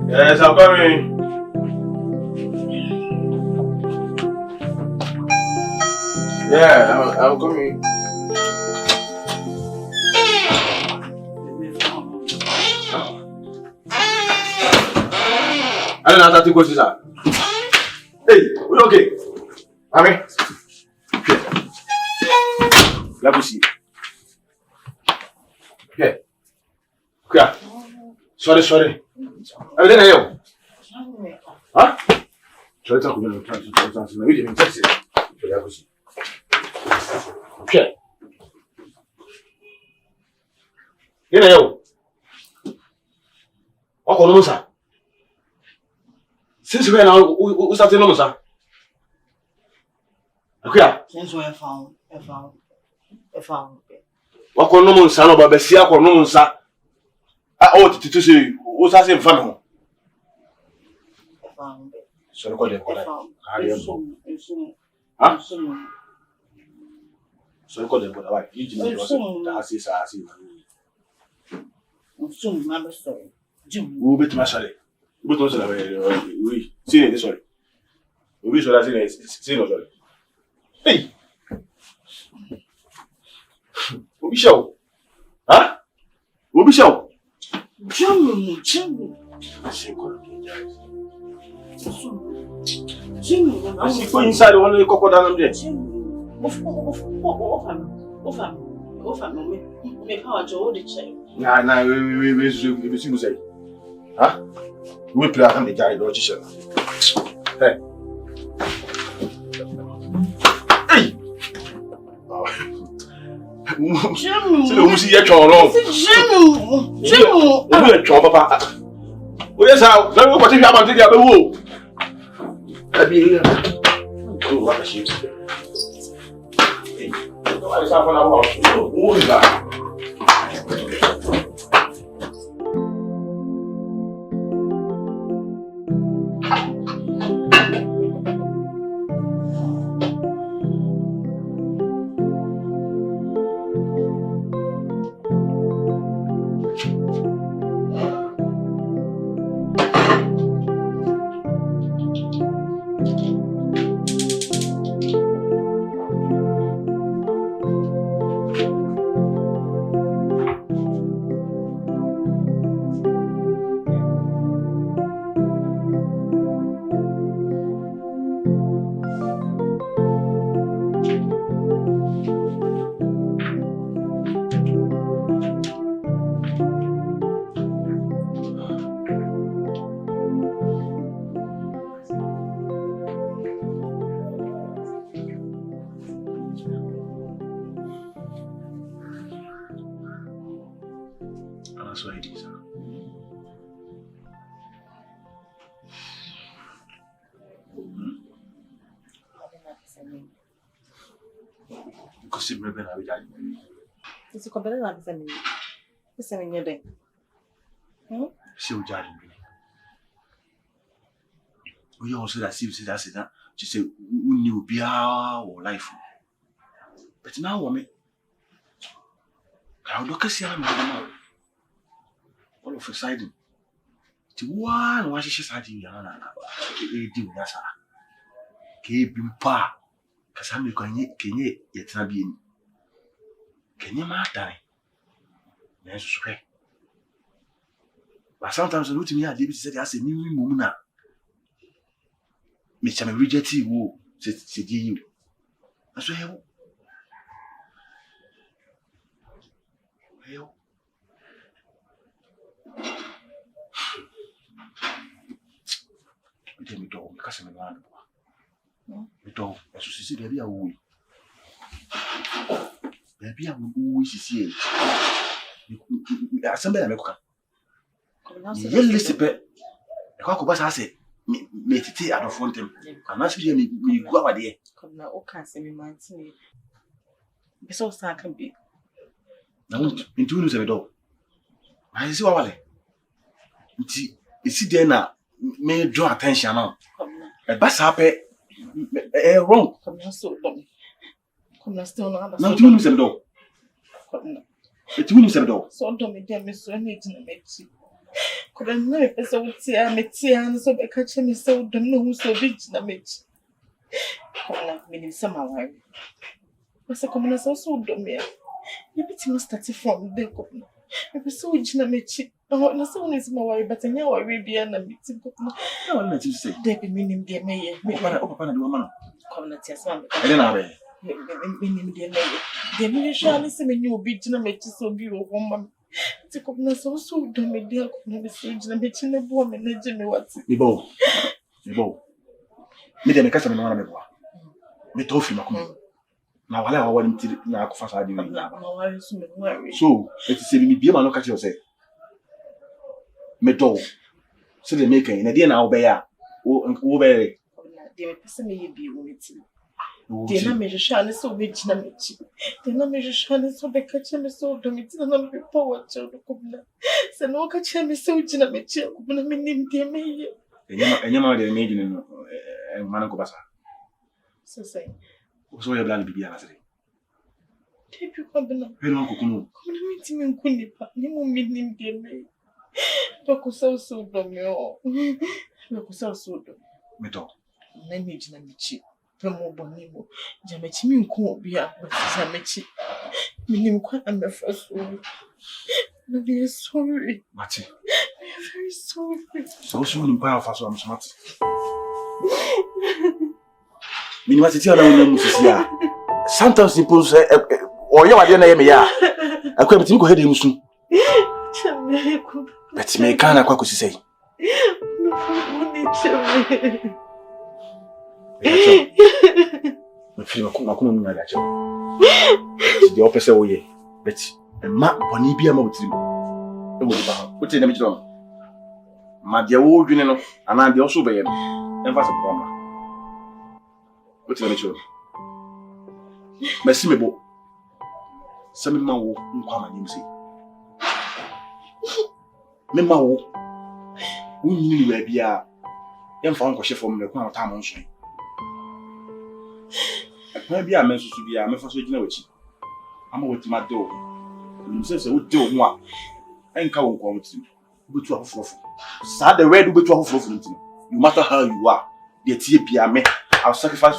Yes, I'm coming. Yeah, I'm coming. I don't know how to go to that. Hey, we okay? Mommy? Let me see. Here. Here. Sorry. Everything are you? Huh? Sorry, talk about it. We didn't text it. Let me see. Okay. Here are you? What call sir? Since when now we started no sir? Okay. Since we found. What call no sir? No, but Bessia call no sir. Oh, to say, what's that in front of Found. So, call them. Huh? So, call them. Why? You Soon, my sorry. Jim. We'll be to my sorry. We see it. Sorry. We sorry. Sorry. Hey. We'll be show. Huh? We'll be show. Jimmy. I see. Jimmy. I see. Go inside. One of the crocodile there. Me power to the chain. Nah, we see. Huh? We play on the guy, don't you? Hey. Jimmy. See the music here, John. Jimmy. I'm going to jump, Papa. Oh, yes, how? Don't you continue to take the wall? I'll be here. Oh, what a shit. Hey, what is happening? Who is that? That's what it is. Because you're not going It's a company like this. It's a new day. She'll judge me. We also that seems that she said, we knew be our life. But now, woman, I'll look at you all of a sudden. To one, what she said, you know, do that. Keep him pa. Because I'm going to yet not be in. Can you matter? Yes, swear. But sometimes I look to me, I did say, I say, new woman. Mr. Me reject you, said you. I swear. Well, tell me, dog, because I'm a man. Me dog, as you see, baby, I will. Baby, I will always see it. Somebody I make a listen, but I can't go back. I say, me to take out of front him. I'm not speaking me go over there. Come now, okay, say me man to me. Besides, I can be. Now, in 2 minutes, I do. I see what I see there now. May draw attention now. A bus happy wrong. Come now, so dumb. Come now, still not. Now, 2 minutes, I do. Come now. 2 minutes, I do. So dumb, dear Miss, I need to make you. Couldn't know if so tear me tear so be catch me so don't know so big na mechi. Kola meaning some worry. Was a common so do me. You bit must start from the governor. I was so na mechi. No, no, so is my worry, but I know I will be an meeting. No, let you say. Debbie meaning dear mayor. Me Open the woman. come at your son. I don't know. Meaning dear mayor. Dear mayor shall listen when you be na mechi so be a woman. To come so do me dear, come be so na mechi na woman na Jimmy what. Nibo. Me de me kasa me no na me boa. Me to fi makomo. Na wala wa wani mti na akufa sa adi wi. Na worry so me worry. So, it is me bia ma no ka che say. Me do. So de make na de na wo be ya. Wo be. Dear person me be unity. Dear na me shall so be na mechi. Dear na me shall so be catch me so do me na me power to come na. Se no catch me so na mechi ko na me nim dear me. Enyama de me gine no mana ko basa. So say. So ya bla bibia na say. Take you come na. Pe no kokunu. Come na me ti me nkuni pa. Ni mo me nim dear me. Bako so do me o. Bako so do. Me to. Na me gina mechi. Promo boni mo. Jamechi mi nko obi a. Jamechi. Minim kwa am first one. I'm very sorry. Mati. I'm very sorry. So soon pa fa so am smart. Minima titi ala wonu musisi a. Sometimes people say oye wade na ye me ya. Akwa metimi ko hede musu. Chame ko. Bet me kana kwa kusisei. Me feel makuma mu na cho. The opposite way. Bet ma boni bia ma wotiri. E wo ba. Wote na me kiro. Ma dia wo dwene no ana dia oso be ye no. Emfa se problem. Wote na me kiro. Merci me bo. Sami ma wo nkwa ma nim sei. Me ma wo. Wo nyini wa bia. Emfa nko hye fom le kwa ta mo nso. Akwa bia me susu bia me fa so gina wachi. Ama woti ma do. Nim se wo do ho a. Enka wo nko mutim. Betu afofofo. Sa the red betu afofofo mutim. No matter how you are, the tie bia me I'll sacrifice.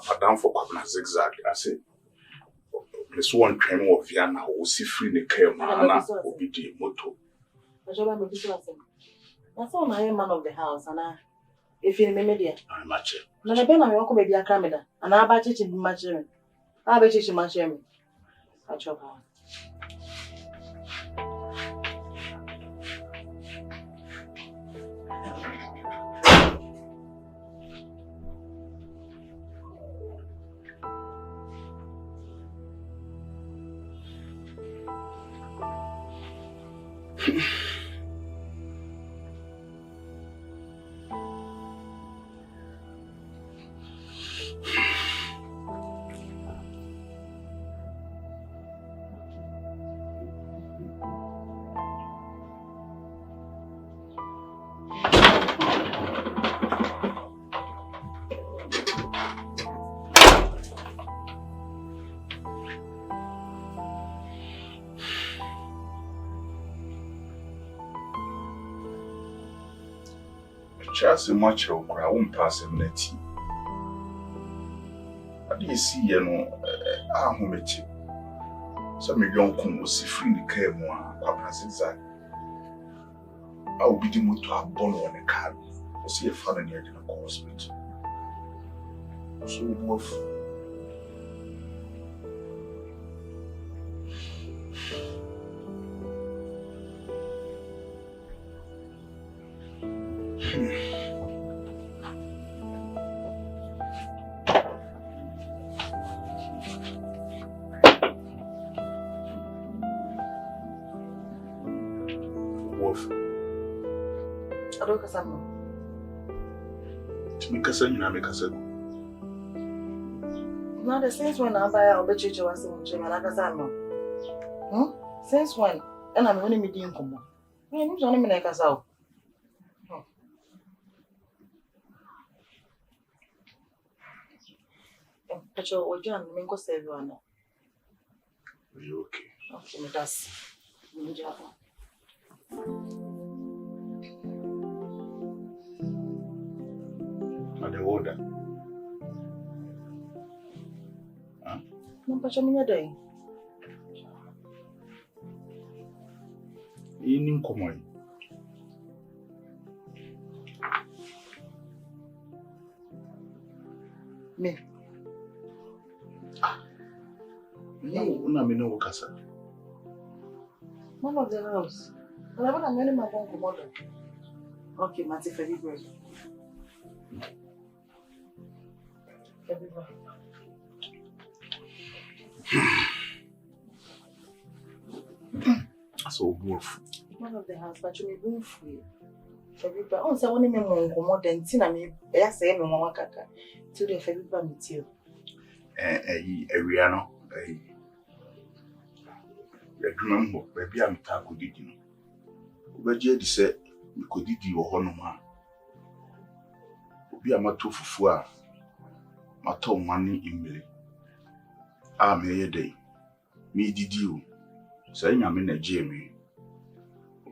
Madam for Kwabena zigzag. I say, this one train of Vienna who see free the care man will be the motto. That's all my man of the house, and if you remember, dear, I'm much. Nana Ben, I walk with your camera, and I'll bet you much. I'll bet you much. I chop her. Chassis much or I won't pass him net. What do you see, you know? I'm home with you. Some young coon will see free the care more. Kwabena zigzag. I will be the motor to have born on a car. Or see a father near the hospital. So, both do kasa no. Timi kasa nyina me kasa go. Now the since when I buy a bechiche was in Jim and I kasa no. Since when? And I'm only meeting come. I'm only me kasa. But you will join me go save you. Are you okay? Okay, me that's. At the order. No, but you're doing. In common. Me. No, me no kasa. One of the house. But I want to marry my phone commander. Okay, Matty February. So wolf. One of the house, but you may be free. February. Oh, so only me more commander and Tina me. I say me mama kaka. To the February meet you. Ariano. Remember, baby, I'm taco did you know. But Jedi said, we could did you or no man. Be a matter for matter money in me. Ah, may a day. Me did you. Saying I'm in a Jamie.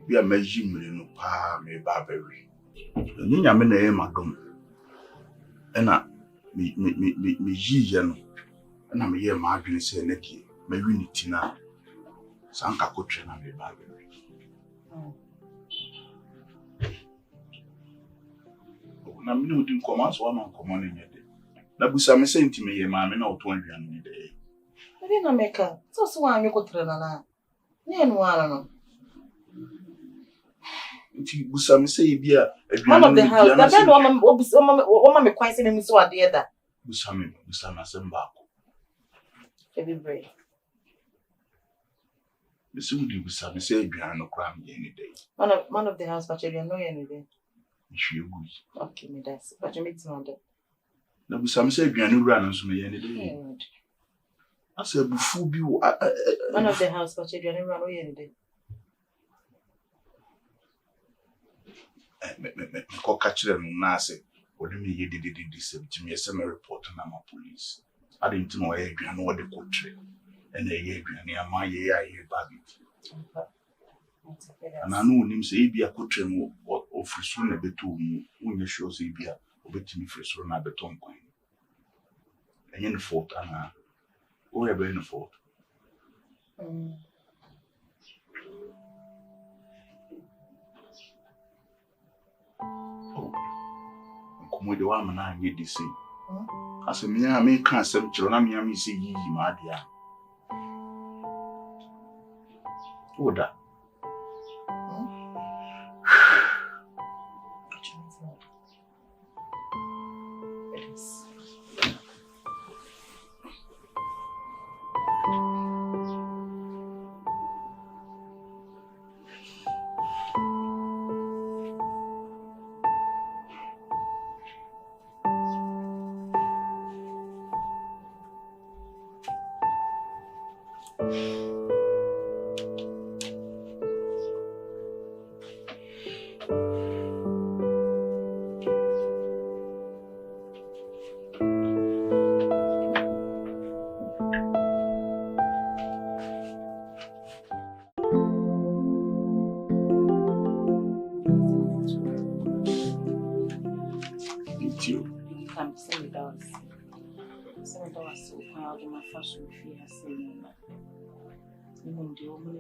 Be a measure no pa me Barbary. And I'm in a madam. And I me ye, and I'm here, Margaret say, Neki, my unity now. Sanka coach na me Barbary. Na me no din come so na come on in your day. Na busa me say ntime ye ma me na oto anduan ni day. Ebe na meka, so anyo kotre na. Ne no ara no. Nti busa me say bia aduan. One of the house, the bed woman me kwan say me so ade da. Busa na semba ko. Ebi break. Me say we busa me say aduan no kra me any day. One of the house but you know any day. Okay, me that's but you meet on there. Na busa me say aduan no wura no so me any day. I say bufu bi one of the house but you don't know any day. Me ko catch them na say odi me ye did say to me say me report na ma police. I didn't know e aduan no de kotre. And e ye aduan ama ye aye bag. And I know him say be a kotre mo of frisu na beto mu unye sure say be a obetimi frisu na beton kwan. Enye no fault ana o e be no fault. Komo de wa mana anye di say. Asem nya me kan asem kiro na me am say yi ma dia. Oda.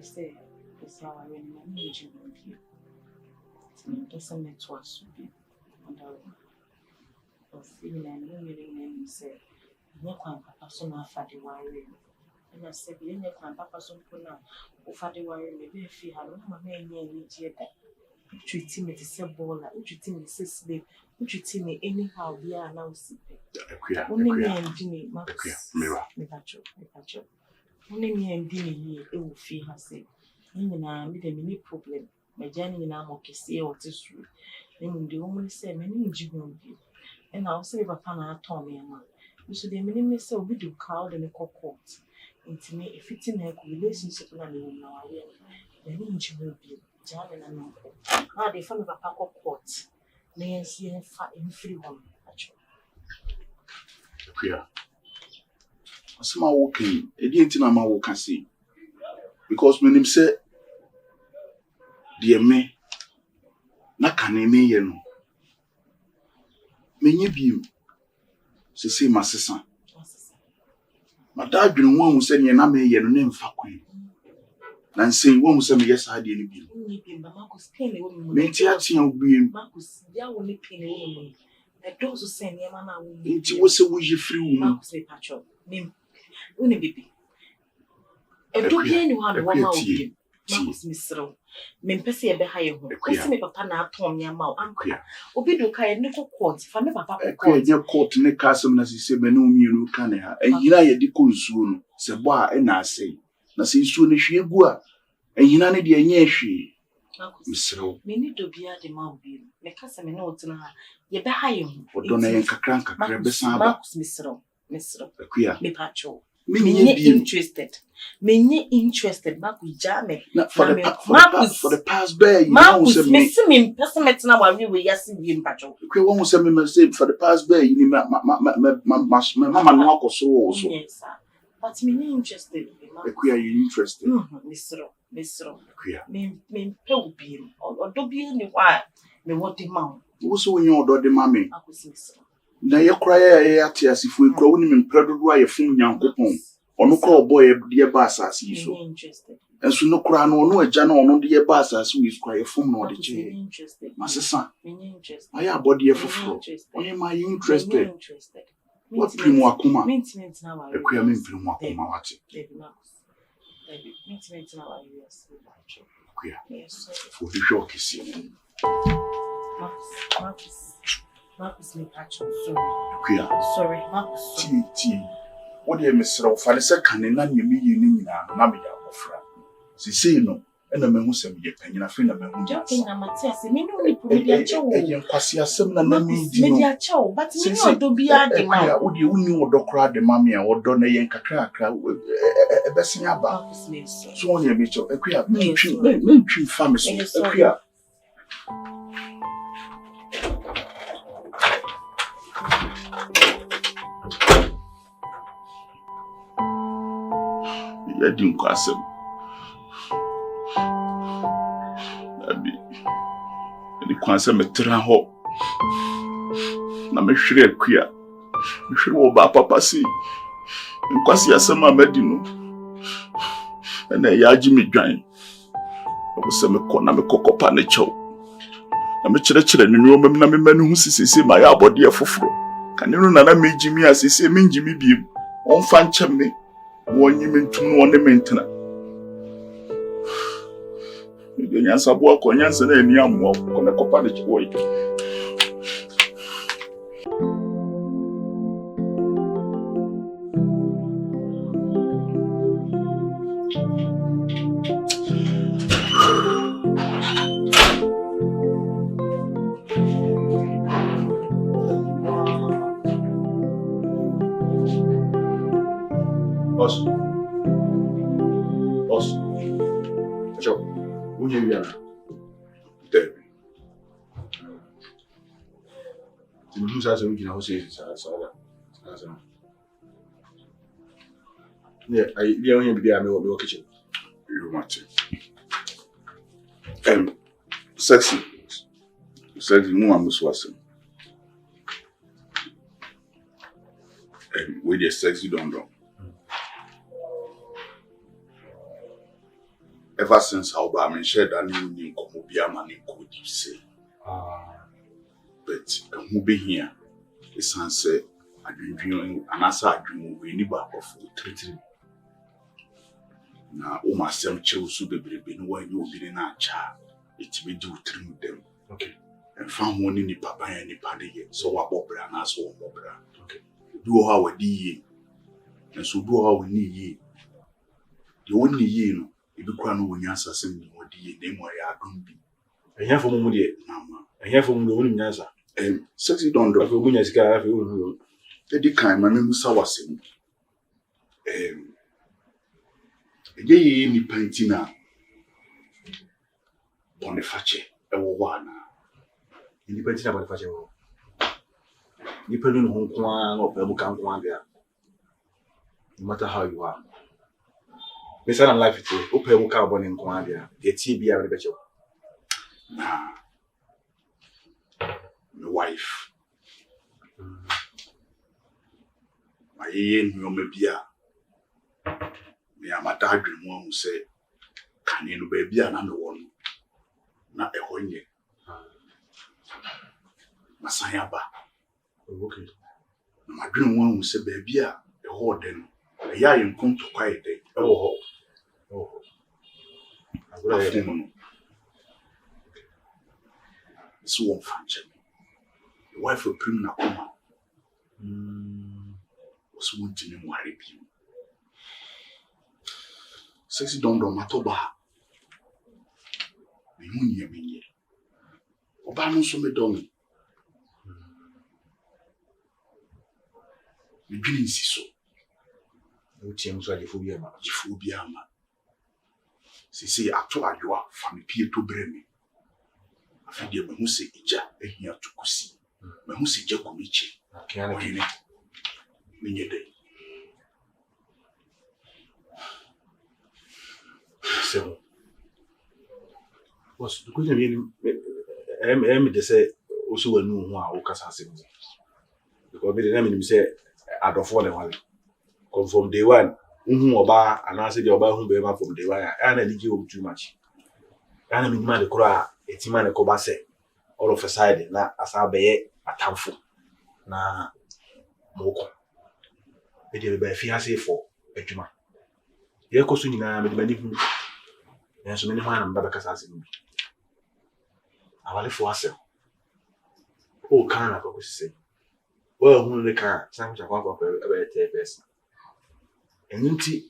Say, this how I really manage you with you. It doesn't make to us to be. And I was feeling and really say, no can papa so na fadi worry. And I said, you know, can papa so puna, or fadi worry, maybe if you had no man near that. Treat me to say baller, treat me to say slave, treat me anyhow, we are now sipping. Only me and Jimmy, Max, Miracho. Only me and Dinny, it will feel her say. You know, with a mini problem. My journey in Amokisi or Tissue. And the woman said, many Jibon. And I'll say, Papa, na Tommy, and you should the minimum say, we do crowd in a court. Intimate, if it's in a relationship, and I know I will. Many Jibon be, Jan and uncle. Now they found a Papa court. Nancy and fat in free one. Queer. A small walking, a dinner my walk can see. Because when him said, dear me, not can me, you know. Many beam, she say, my sister. My dad, you know, one who said, you're not me, your name for queen. And say, one who said, yes, I didn't be. Maintain your beam. Marcus, they are only penny. The doors will send your man out. It was a wish free Marcus, say, Patrol. Name, only baby. And don't be anyone who won't be. Marcus, Miss Row. Mempesi ebe ha yeho. Kwesi me papa na atom ya ma o anka. Obi do ka ye ne court, fa me papa court. Ye court ne kasem na sise me no mienu ka ne ha. Ehina ye di ko nsuo no. Se bo a na asei. Na se nsuo ne hwe egu a. Ehina ne de anya hwe. Misro. Me ni do bia de ma obi. Me kasa me no otena ha. Ye be ha yeho. Odo na ye nkakra be san ba. Marcus Misro. Akuya. Me pacho. Me interested. Me interested. Marcus jame. For the past bear, Marcus, me person na worry we yasi bi mpacho. Okay, one who send me say for the past bear, you my mama no akoso so. Yes, sir. But me interested. Akuya, you interested? Misro. Akuya. Me pe obi. Odo bi ni wa me what the man. Wo so nya odo de mame. Akosi misro. Na ye kra ye ate asifo ekra woni me mpredodo a ye fun nyankopon. Ono kra oboy de ba asase yi so. Enso no kra no ono agya na ono de ba asase wi kra ye fun no de che. Masesa. Aye abode ye foforo. Oye ma you interested. What primo akuma? Maintenance na wa. Akuya me primo akuma wate. Maintenance na wa yes. Akuya. Yes. For the shock kisi. Marcus me pacho sorry Marcus ti what dey mesra fa se kan na ne mi yi ni nyina na me ya ofra sisi no na me hu sem ye panyina fe na me hu ja na matias me no ni pro dia chewo e kwasi asem na mi di no me dia chewo but me no do bia de ma ya wo de uni wodo kra de ma me a wodo na ye nkakra akra e besin aba so won ye me cho akuya me twi fa me so akuya I didn't cross him. The quantum a traho. Nam shred queer. You should go back, Papa. See, and quasi as some medino. And a yajimi drain. I was some corner of cocoa panicho. I'm a children in Roman men who see my body for fro. Can you know that made Jimmy as he say, mean Jimmy beam on fan chimney? One you mean to one the maintenance. You answer work on Yanson and Yam walk on a copanic way. Yeah, I don't be there. Me kitchen. You want it? Sexy. No one was watching. With your sexy don't know. Ever since I shared that new come be a man in could you say. But who be here? It's answer I dream and answer I dream we need back of 3. Now, oh, my son, chose to be no one you be in a child. It be do trim them. Okay. And found one in the papa and the paddy, so I bought and asked one more. Okay. Do how a D. And so do how we need ye. The only ye, no, if you can't know when you answer sending what the name where I don't be. And here for Mumudi, and here for Mumuni Nasa. Sexy don't do. Munaska, The kind my name was ye ni paintina Boniface, a one. Independent about the fashion. Depending on Kwan or Pemukan Kwandia. No matter how you are. Miss Anna life it will open carbon in Kwandia, the TB and the better. Nah, my wife. My yen no me bia. Me am dad dream one who say, can you baby and I'm the one? Not a honey. Masayaba. Okay. My dream one who say baby a whole then. A ya in come to quiet day. Oh, I would so one function. The wife of criminal was wanting him worry you. Sexy don't do matoba. The moon ye mean ye. Obano so me dong. The dream is so. No teams are the phobia. See, I told you are from the peer to Bremy. I feel you say Ija, and here to Kusi. But who say Jacomichi? Can I mean it? So, what's the good meaning? They say also a new one who can say because the name say out of one come from day one. Oba and I said the Oba who be from day one, and I did you too much. And I mean, man, the cry, it's man, a cobase, all of a sudden, na as I be a tamful. Na moko. It will be a fiancé for a juma. Here goes in many and so many man and Babacas as in me. I will for ourselves. Oh, can I go say? Well, who they can, some of a person. And Ninty,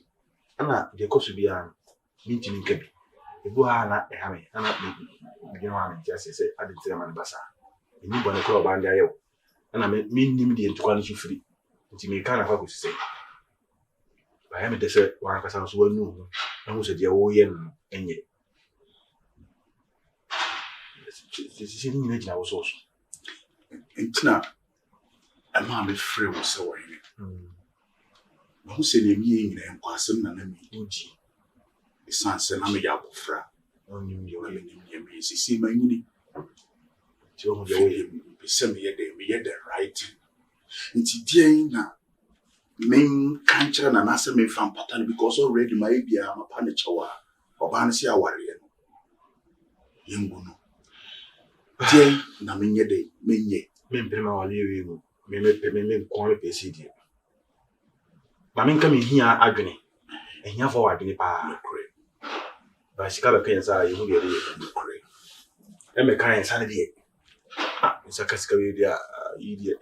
Anna, the cost will be an meeting in Kebi. The Buhana, a hammy, and not begin on just say, I didn't tell my bassa. You need one o'clock by the and I mean him the quality free. It may kind of have to say. I am a desert, one of us well known, and who said, "Your yen and yet." This is in the house also. It's not a man free was so who said a meaning and passing and a meeting. The son said, I'm a yabofra. Only your name, see my meaning. To send me a day, me the right. It's dear now. Main cancer and answer me from pattern because already my idea am upon the chowa or Bansia warrior. Yunguno. Dear Naminia day, Minye, Mimpema, you may make quality PCD. Mammy coming here agony, and you for agony pa. But she got a cancer, you will get it. And a kind sanity. It's a cascade, idiot,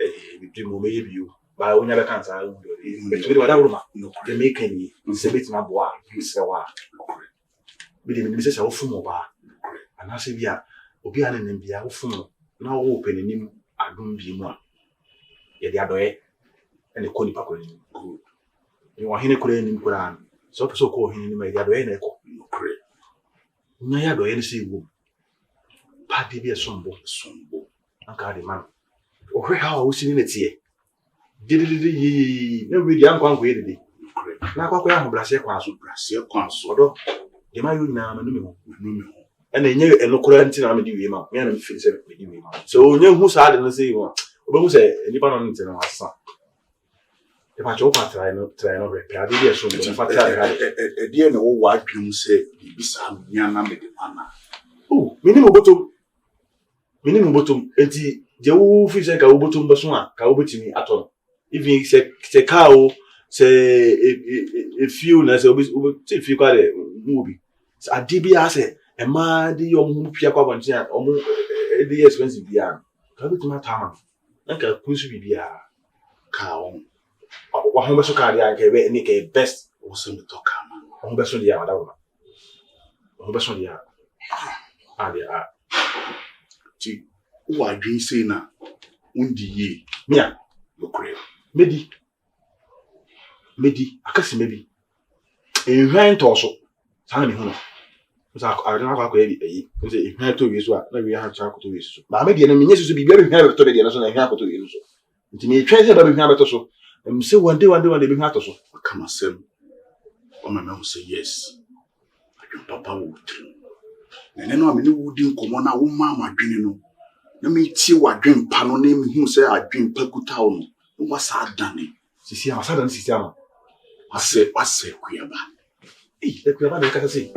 maybe you. By when you can't, I will do whatever. No, they make any, it's my boy, Miss Sawa. But the Mrs. Alfumova, and I say, yeah, Obian and Bia Alfum, now opening him, I don't be one. Yet the other way, and the Conipaco. Good. You want him to in Quran, so call him the other way, no cray. Naya do anything woman. Paddy be a sombo, Uncle the man. Oh, how I was sitting it here. Did it every young one waited. Now, what I am Brassier Quanso, the man you now, and they knew a local antenna, you and feel seven. So, you who's hard and say, well, who say, anyone on the son. If I joke, I know repair the year, so a dear no white cream say, be some young number. Oh, minimum bottom, and the wolf is like a bottom bassoon, cowbitty at all. If he said, cow, say a few, as if you got a movie. So a DB say, a man, the young Piaco and Jan, or the expensive beyond. Come to my town. Uncle Pussy be a cow. One was so cardiac, a best was on the talk. One best on the other. One best on the other. Ti who adwin say na undi ye. Mia, Lokre. medi. Akasi medi. Ehwan toso. Sana me hono. Sa adana kwa kwa yi. Nse ehwan to yesu a na we ha cha akoto yesu. Ma me de na menye susu bibia be hwan be to de na so na ehwan akoto yesu. Nti me twa se ba be hwan be to so. Say one day be hwan to so. Come asem. Oma me say yes. Adwin papa wo trim. Na no amene wo di nkomo na wo ma amadwene no. Na me tie wadwen pa no na me hu say adwen pa kuta wo no. Wo sa adane. Sisi ama. Wase kuyaba. Eh, kuyaba de kasa sei.